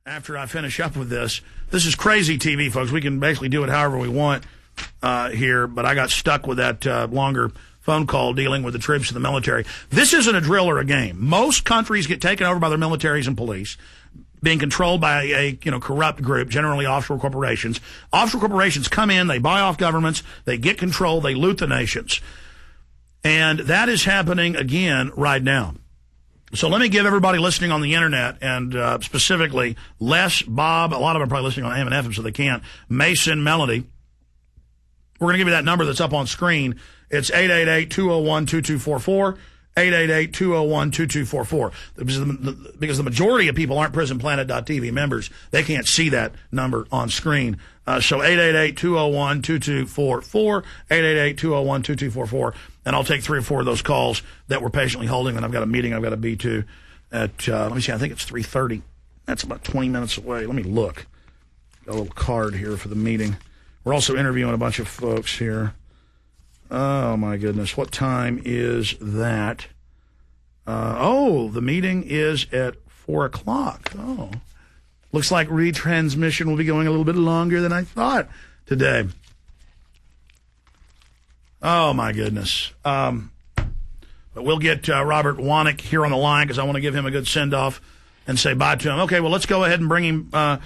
after I finish up with this. This is crazy TV, folks. We can basically do it however we want here, but I got stuck with that longer phone call dealing with the troops of the military. This isn't a drill or a game. Most countries get taken over by their militaries and police, being controlled by a corrupt group, generally offshore corporations. Offshore corporations come in, they buy off governments, they get control, they loot the nations. And that is happening again right now. So let me give everybody listening on the internet, and specifically Les, Bob, a lot of them are probably listening on AM and FM so they can't, Mason, Melody. We're going to give you that number that's up on screen. It's 888-201-2244, 888-201-2244. Because the majority of people aren't PrisonPlanet.tv members. They can't see that number on screen. So 888-201-2244, 888-201-2244. And I'll take 3 or 4 of those calls that we're patiently holding. And I've got a meeting I've got to be to at, let me see, I think it's 3:30. That's about 20 minutes away. Let me look. Got a little card here for the meeting. We're also interviewing a bunch of folks here. Oh, my goodness. What time is that? The meeting is at 4 o'clock. Oh. Looks like retransmission will be going a little bit longer than I thought today. Oh, my goodness. But we'll get Robert Wanick here on the line because I want to give him a good send-off and say bye to him. Okay, well, let's go ahead and bring him. Well,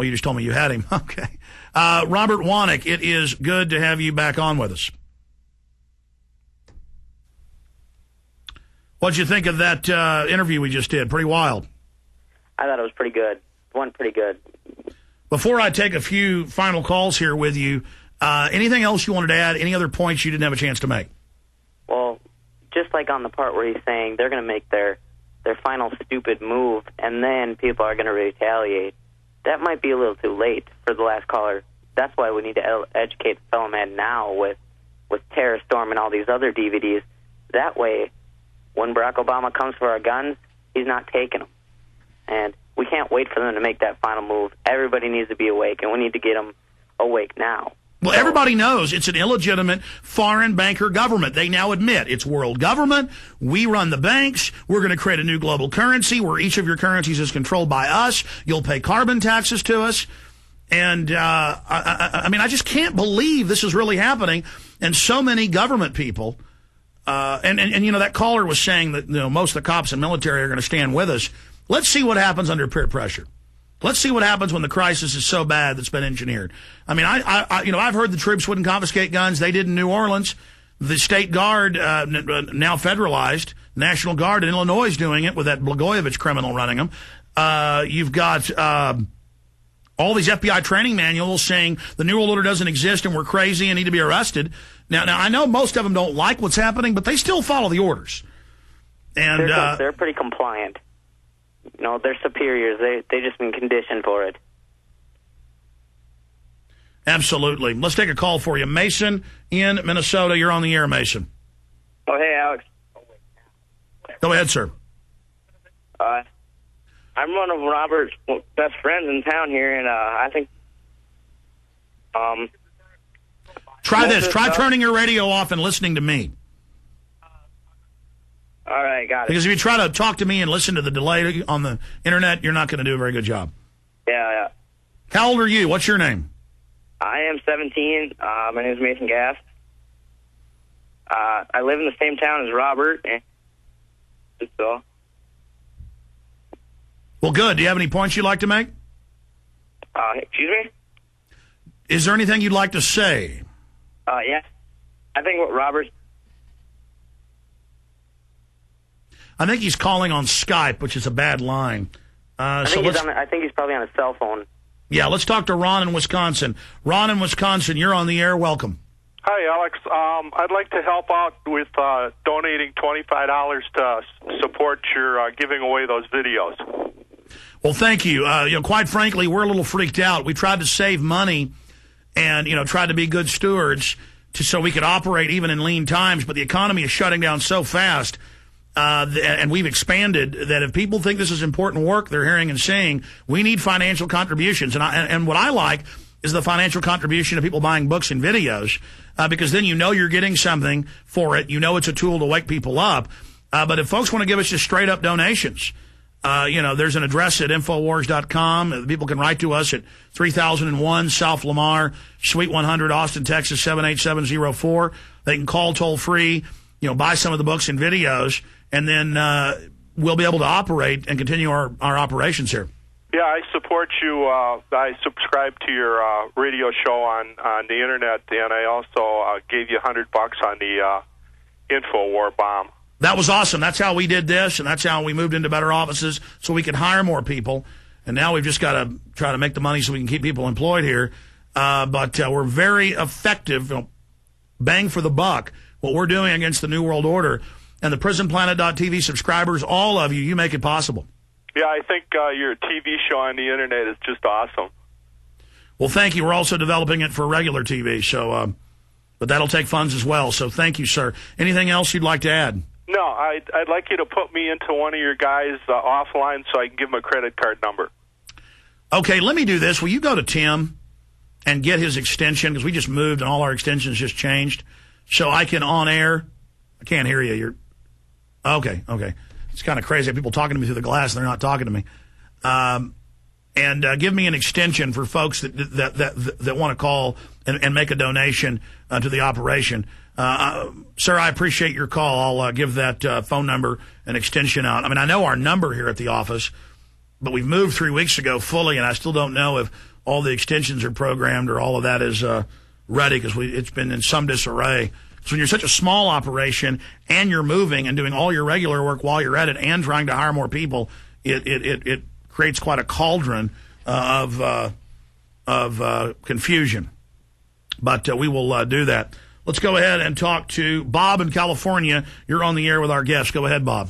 you just told me you had him. Okay. Robert Wanick, it is good to have you back on with us. What'd you think of that interview we just did? Pretty wild. I thought it was pretty good. It went pretty good. Before I take a few final calls here with you, anything else you wanted to add? Any other points you didn't have a chance to make? Well, just like on the part where he's saying they're going to make their final stupid move, and then people are going to retaliate. That might be a little too late for the last caller. That's why we need to educate the fellow man now with Terror Storm and all these other DVDs. That way, when Barack Obama comes for our guns, he's not taking them. And we can't wait for them to make that final move. Everybody needs to be awake, and we need to get them awake now. Well, everybody knows it's an illegitimate foreign banker government. They now admit it's world government. We run the banks. We're going to create a new global currency where each of your currencies is controlled by us. You'll pay carbon taxes to us. And, I mean, I just can't believe this is really happening. And so many government people, and that caller was saying that, most of the cops and military are going to stand with us. Let's see what happens under peer pressure. Let's see what happens when the crisis is so bad that's been engineered. I mean, I've heard the troops wouldn't confiscate guns. They did in New Orleans. The State Guard, now federalized, National Guard in Illinois is doing it with that Blagojevich criminal running them. You've got all these FBI training manuals saying the New World Order doesn't exist and we're crazy and need to be arrested. Now I know most of them don't like what's happening, but they still follow the orders. And they're pretty compliant. They're superiors. They just been conditioned for it. Absolutely. Let's take a call for you. Mason in Minnesota. You're on the air, Mason. Oh, hey, Alex. Go ahead, sir. I'm one of Robert's best friends in town here, and I think... Try this. Try turning your radio off and listening to me. All right, got it. Because if you try to talk to me and listen to the delay on the internet, you're not going to do a very good job. Yeah. How old are you? What's your name? I am 17. My name is Mason Gass. I live in the same town as Robert. So. Well, good. Do you have any points you'd like to make? Excuse me? Is there anything you'd like to say? Yeah. I think what Robert... I think he's calling on Skype, which is a bad line. I think he's probably on his cell phone. Yeah, let's talk to Ron in Wisconsin. Ron in Wisconsin, you're on the air. Welcome. Hi, Alex. I'd like to help out with donating $25 to support your giving away those videos. Well, thank you. Quite frankly, we're a little freaked out. We tried to save money and, tried to be good stewards so we could operate even in lean times, but the economy is shutting down so fast. And we've expanded that if people think this is important work they're hearing and seeing, we need financial contributions. And what I like is the financial contribution of people buying books and videos, because then you're getting something for it. It's a tool to wake people up. But if folks want to give us just straight up donations, There's an address at Infowars.com. People can write to us at 3001 South Lamar, Suite 100, Austin, Texas, 78704. They can call toll-free, buy some of the books and videos, and then we'll be able to operate and continue our operations here. Yeah, I support you. I subscribe to your radio show on the Internet, and I also gave you $100 on the InfoWar bomb. That was awesome. That's how we did this, and that's how we moved into better offices so we could hire more people. And now we've just got to try to make the money so we can keep people employed here. But we're very effective, bang for the buck, what we're doing against the New World Order. And the PrisonPlanet.tv subscribers, all of you make it possible. Yeah, I think your TV show on the Internet is just awesome. Well, thank you. We're also developing it for regular TV, so but that'll take funds as well. So thank you, sir. Anything else you'd like to add? No, I'd like you to put me into one of your guys offline so I can give him a credit card number. Okay, let me do this. Will you go to Tim and get his extension? Because we just moved and all our extensions just changed. So I can on air. I can't hear you. You're okay. It's kind of crazy. People talking to me through the glass and they're not talking to me. And give me an extension for folks that want to call and make a donation to the operation. Sir, I appreciate your call. I'll give that phone number and extension out. I mean, I know our number here at the office, but we've moved 3 weeks ago fully, and I still don't know if all the extensions are programmed or all of that is ready because it's been in some disarray. So when you're such a small operation and you're moving and doing all your regular work while you're at it and trying to hire more people, it creates quite a cauldron of confusion. But we will do that. Let's go ahead and talk to Bob in California. You're on the air with our guest. Go ahead, Bob.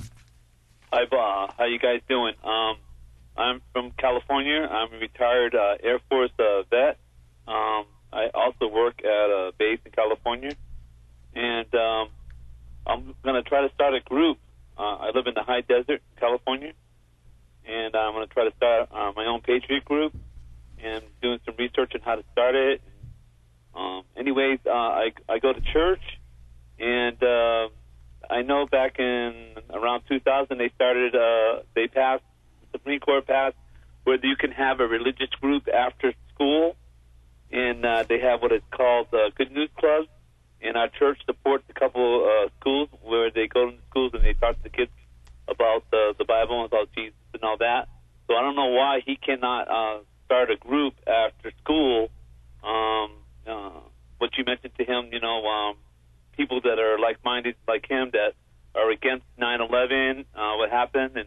Hi, Bob. How you guys doing? I'm from California. I'm a retired Air Force vet. I also work at a base in California. And I'm going to try to start a group. I live in the high desert, California. And I'm going to try to start my own Patriot group and doing some research on how to start it. Anyways, I go to church, and I know back in around 2000 they started, they passed, the Supreme Court passed, where you can have a religious group after school, and they have what is called Good News Clubs, and our church supports a couple schools where they go to the schools and they talk to the kids about the Bible and about Jesus and all that. So I don't know why he cannot start a group after school. What you mentioned to him, people that are like-minded like him that are against 9/11, what happened,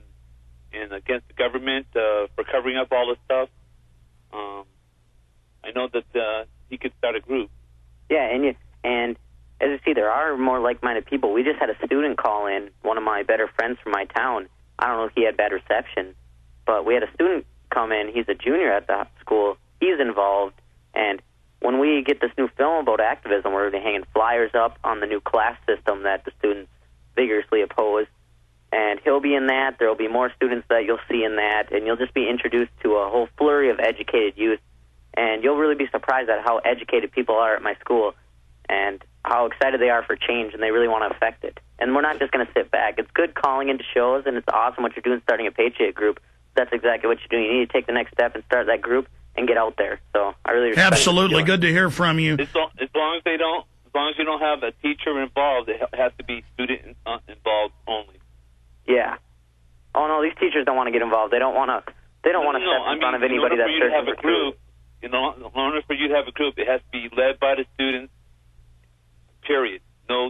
and against the government for covering up all this stuff. I know that he could start a group. Yeah, and as you see, there are more like-minded people. We just had a student call in, one of my better friends from my town. I don't know if he had bad reception, but we had a student come in. He's a junior at the school. He's involved, and when we get this new film about activism, we're hanging flyers up on the new class system that the students vigorously oppose, and he'll be in that. There will be more students that you'll see in that, and you'll just be introduced to a whole flurry of educated youth, and you'll really be surprised at how educated people are at my school and how excited they are for change, and they really want to affect it. And we're not just going to sit back. It's good calling into shows, and it's awesome what you're doing starting a Patriot group. That's exactly what you're doing. You need to take the next step and start that group and get out there. So I really respect absolutely good to hear from you. As long as you don't have a teacher involved, it has to be student involved only. Yeah. Oh no, these teachers don't want to get involved. They don't want to. They don't want to step in front of anybody that's searching for truth. In order for you to have a group, it has to be led by the students. Period. No.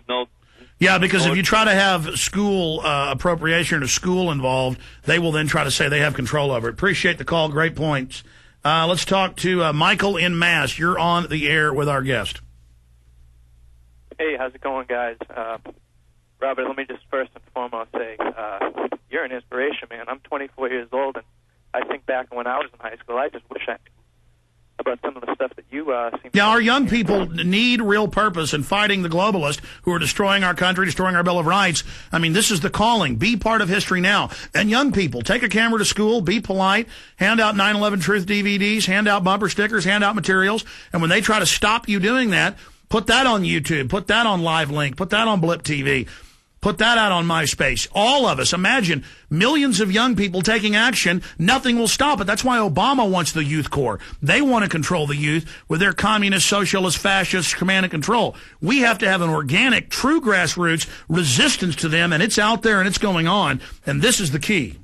Yeah, because if you try to have school appropriation or school involved, they will then try to say they have control over it. Appreciate the call. Great points. Let's talk to Michael in Mass. You're on the air with our guest. Hey, how's it going, guys? Robert, let me just first and foremost say you're an inspiration, man. I'm 24 years old, and I think back when I was in high school, I just wish I knew about some of the stuff that you seem to... Yeah, our young people need real purpose in fighting the globalists who are destroying our country, destroying our Bill of Rights. I mean, this is the calling. Be part of history now. And young people, take a camera to school, be polite, hand out 9/11 Truth DVDs, hand out bumper stickers, hand out materials. And when they try to stop you doing that, put that on YouTube, put that on Live Link, put that on Blip TV. Put that out on MySpace. All of us. Imagine millions of young people taking action. Nothing will stop it. That's why Obama wants the Youth Corps. They want to control the youth with their communist, socialist, fascist command and control. We have to have an organic, true grassroots resistance to them, and it's out there and it's going on. And this is the key.